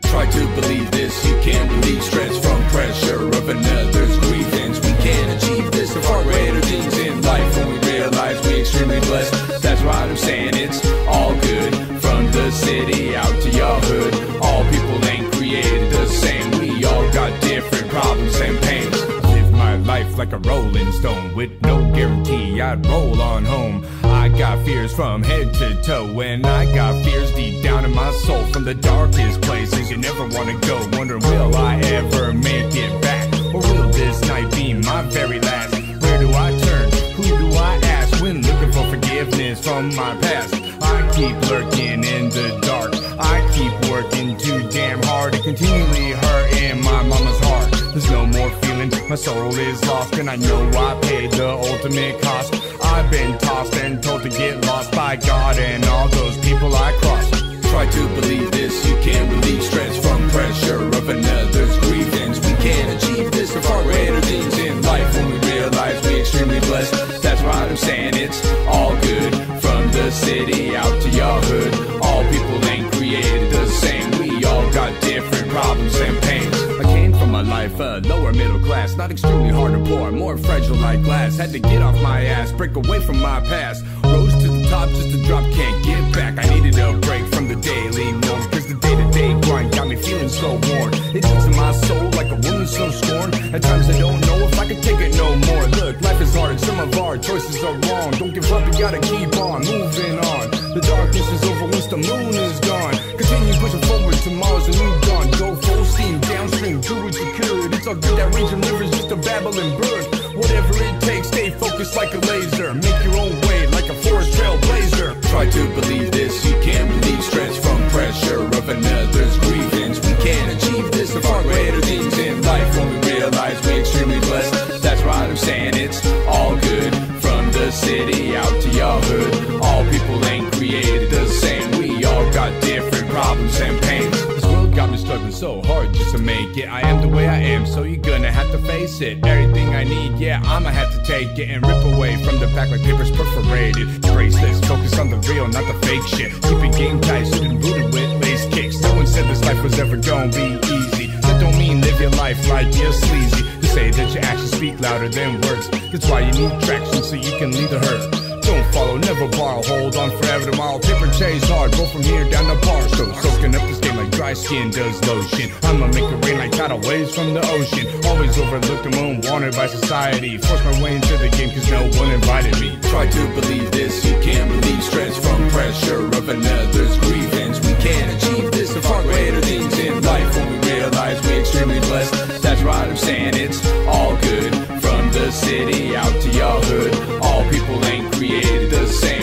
Try to believe this, you can't relieve stress from pressure of another's grievance. We can't achieve this for far greater things in life when we realize we're extremely blessed. That's why I'm saying it's all good. From the city out to your hood, all people ain't created the same. We all got different problems and pains. Live my life like a rolling stone with no guarantee I'd roll on home. I got fears from head to toe, and I got fears deep down in my soul. From the darkest places you never wanna go, wondering will I ever make it back, or will this night be my very last? Where do I turn? Who do I ask when looking for forgiveness from my past? I keep lurking in the dark, I keep working too damn hard and continually hurting my mama's heart. There's no more feeling, my soul is lost, and I know I paid the ultimate cost. I've been tossed and told to get lost by God and all those people I crossed. Try to believe this, you can't relieve stress from pressure of another's grievance. We can't achieve this for far greater things in life when we realize we're extremely blessed. That's why I'm saying it's all good. From the city out to your hood, all people ain't created the same. We all got different problems and pains. I came from a life lower middle class, not extremely hard or poor, more fragile like glass. Had to get off my ass, break away from my past. Rose to the top just to drop, can't get back. I needed a break from the daily norms, cause the day-to-day grind got me feeling so worn. It eats in my soul like a wound so scorned. At times I don't know if I can take it no more. Look, life is hard and some of our choices are wrong. Don't give up, you gotta keep on moving on. The darkness is over once the moon is gone. Continue pushing forward, tomorrow's a new dawn. Go full steam, downstream, do what you could. It's all good that raging river's just a babbling bird. Whatever it takes, stay focused like a laser. Make your own way like a forest trailblazer. Try to believe this, you can't relieve stress from pressure of another's grievance. We can't achieve this for far greater things in life when we realize we're extremely blessed. That's why I'm saying it's all good. From the city out to your hood, all people ain't created the same. We all got different problems and pains. This world got me struggling so hard just to make it. I am the way I am, so you're gonna have to face it. Everything I need, yeah, I'ma have to take it and rip away from the back like papers perforated. Embrace this, focus on the real, not the fake shit. Keep it game tight, suited rooted with lace kicks. No one said this life was ever gonna be easy. That don't mean live your life like you're sleazy. To say that your actions speak louder than words. That's why you need traction so you can lead the herd. Don't follow, never borrow, hold on forever tomorrow. Paper chase hard, go from here down to bar. So soaking up this game like dry skin does lotion. I'ma make it rain like tidal waves from the ocean. Always overlooked and unwanted by society. Force my way into the game cause no one invited me. Try to believe this, you can't relieve stress from pressure of another's grievance. We can't achieve this for far greater things in life when we realize we're extremely blessed. That's why I'm saying it's all good. From the city out to your hood, all people ain't created the same.